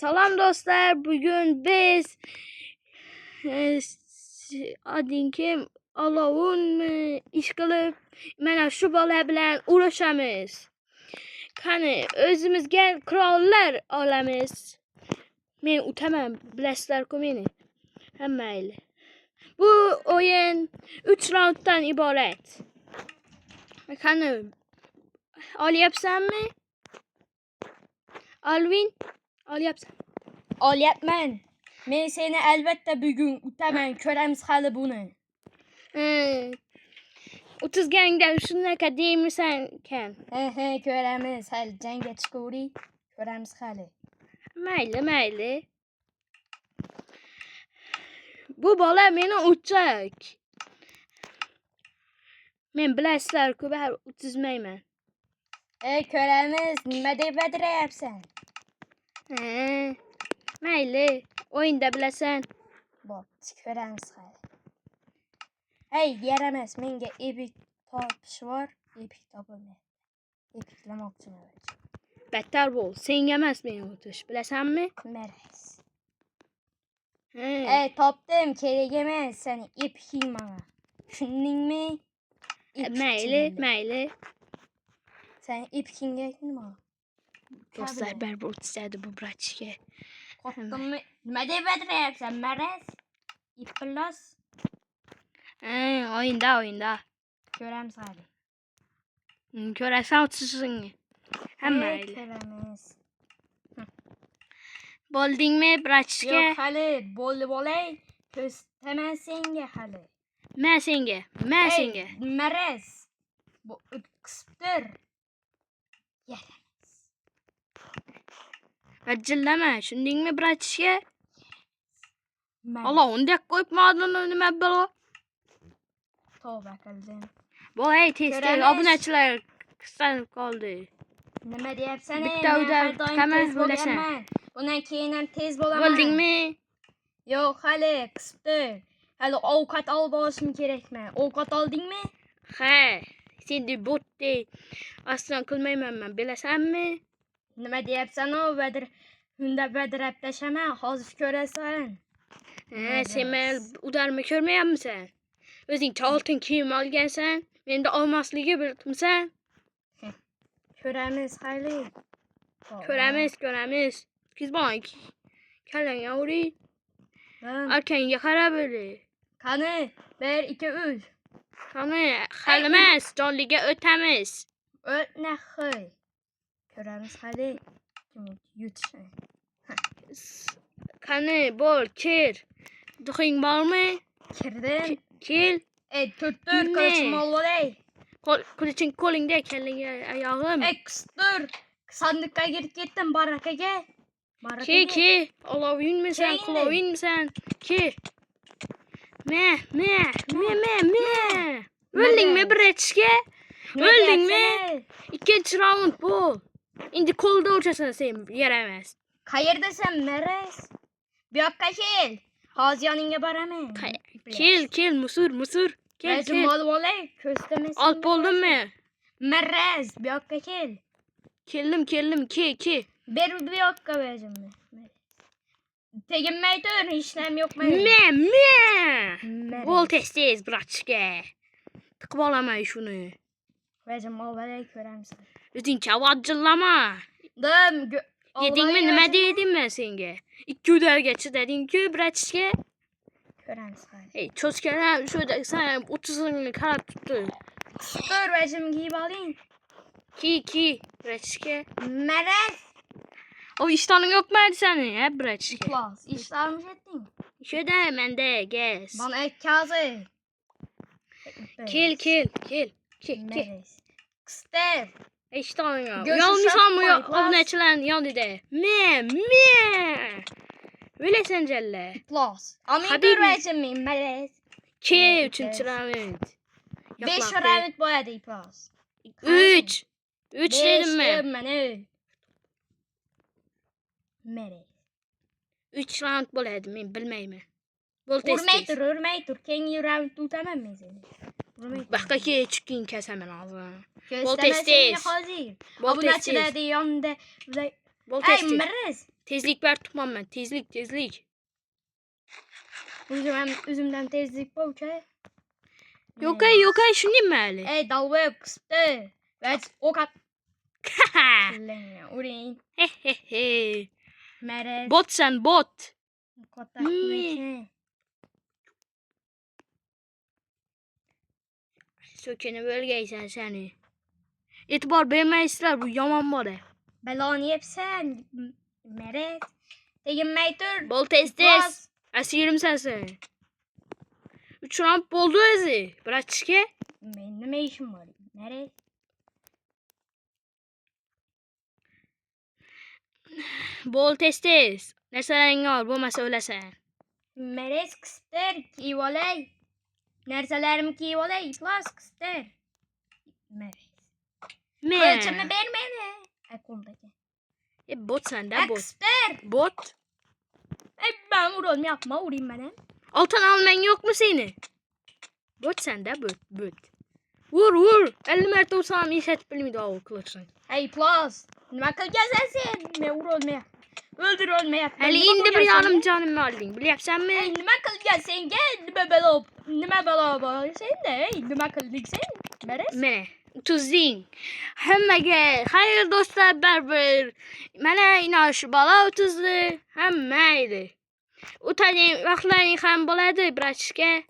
Salam dostlar, bugün biz adinki alovun iş qilib mana shu bola bilan uğraşamiz. Qani o'zimizga qurollar olamiz. Men utaman, bilasizlar-ku meni. Hammaylar. Bu o'yin 3 raunddan iborat. Qani olyapsanmi? Alvin, olyapsan? Olyapman. Men seni albatta bugun utaman, ko'ramiz hali buni. 30gangdan shunaqa deymisan ekan. Ko'ramiz hali, jangga chiqavering. Ko'ramiz hali. Mayli. Bu bola meni utacak. Men bilasizlar-ku, baribir utizmayman. Ko'ramiz, nima deb badirayapsan? Mayli, o'yinda bilasan. Bo'pti, ko'ramiz hali. Hey, yaramas, menga epik topish bor. Epik topilmayapti. Epiklamoqchiman. Battar bo'l, senga emas meni utish, bilasanmi? Maraz. Topdim, kerak emas seni epiking menga. Tushundingmi? Mayli. Sen epikingga nima? Do'stlar, baribir utishadi bu bratchga. Qo'rqdimmi? Nima deb badirayapsan, maraz? Ipillos. O'yinda. Ko'ramiz hali. Ko'rasan utishingni. Hammayli. Ko'ramiz. Bo'ldingmi bratchga? Yo'q, hali bo'ldi bo'lay. Ko'staman senga hali. Men senga. Maraz. Bu qisibdir. Yaramas. G'ijillama, tushundingmi bratchga? Allah, undek qo'yibmadin nima bo'lo? Tavba qildim. Voy, tez obunachilar qisqarib qoldi. Nima deyapsan? Bitta uyda qamash bo'lasan. Bundan keyin ham tez bo'laman. Bo'ldingmi? Yo'q, hali qisibdi. Hali ovqat olib olishim kerakmi? Ovqat oldingmi? Ha, sen botdi. Aslan qilmayman men, bilasanmi? Nima deyapsan o? Unda badirab tashlama, hozir ko'rasan. Sen men udarma ko'rmayapmisan? O'zing oltin kiyim olgansan, menda olmasligi bilibmisan? Ko'ramiz hali. Ko'ramiz. Kizbon. Kallang avri. Arkangga qarab o'li. Qani, 1 2 3. Qani, halimas, jonliga o'tamiz. O'tnaxi. Ko'ramiz hali. Yutishni. Qani, bo'l, kir. Duxing bormi? Kirdim. Kel. Tuttur, qilichim olvolay. Qiliching qo'lingda, kallang oyog'im. Qistur. Sandiqqa girib ketdim barakaga. Ki. Olovingmisan, qulovingmisan? Ki. Me. O'ldingmi bratchga? O'ldingmi? Ikkinchi raund bu. Endi qo'lda o'chasan sen, yaramas. Qayerdasan, maraz? Bu yoqqa kel. Hozir yoningga boraman. Kel, musur. Kel. Olvolay, ko'stamas. Olib bo'ldimmi? Maraz, bu yoqqa kel. Keldim, ki. Ber bu yoqqa o'zimni. Teginmay tur, ishlam yo'qmi? Me. Bo'l tez, bratchga. Tiqib olaman shuni. O'zim olvolay, ko'ramiz. O'zing chavajillama. Yedingmi, nima dedim men senga? 2 udarga chidading-ku bratchga. Ko'ramiz hali. Hey, cho'chkalar shuda sen 30'ingni qarab tutdi. Tur, o'zim kiyib oling. Ki, bratchga. Maraz. O ishtoning yo'qmi seni, bratchga? Klas, ishlarimiz etding. Shuda menda gaz. Bana ekkazi. Kel. Maraz. Qistir. İştoning yo'q. Yolmisanmi yo'q, obunachilarning yonida. Me. Bilasan jalla. Klas. Amin o'zim maraz. Ki 3-chi raund. 5 raund bo'ladi, klas. 3 dedim men. Maraz. 3 raund bo'ladi, men bilmayman. Bo'l tez. Urmay tur. Keyingi raund utaman men seni. Baqqa chiqing kasaman hozir. Bo'l Ko'staman tez. hozir. Bo'l tez. Obunachilarning yonida. Bo'l Ay, maraz. Tezlik ver tutmam ben. Tezlik. Üzümden tezlik bu ki. Yok ay şunu deməli. Ey dalga kıstı. Ve ok at. Haha. Lenge urin. Hehehe. Meres. Bot sen bot. Kota. Ne? Sökeni bölgeysen seni. Etibar vermeyizler bu yaman var ya. Belanı yepsen. Meres. Tegin meytür. Bol tez. Asirim sensin. 3 round boldu ezi. Bıraçke. Benim ne işim var? Meres. Bol tez. Nersələrin var bu söyləsən. Meres kıstır. Ki voley. Nerselerim ki voley. Plus kıstır. Meres. Kılıçımı vermene. Ekundaki. Bot sen de bot. Kıstır. Bot. Ben vuralım yapma. Vurayım ben. Altan alman yok mu seni? Bot sen de bot. Vur. 50 mert olsam iyi set bilmi daha kılıçsın. Hey plus. Ne kadar gezersin? Ne vuralım öldür olmaya. Hele indi bir yanım canımı aldın. Bilirsen mi? Hey nime kılacağız gel nime bela sen de nime kılacaksın Meres? Mene. 30 din. Həmmə hayır dostlar berber. Mənə inaş bala 30'du. Həmmə idi. Utanayım vaxtlarını xəm boladı braçke.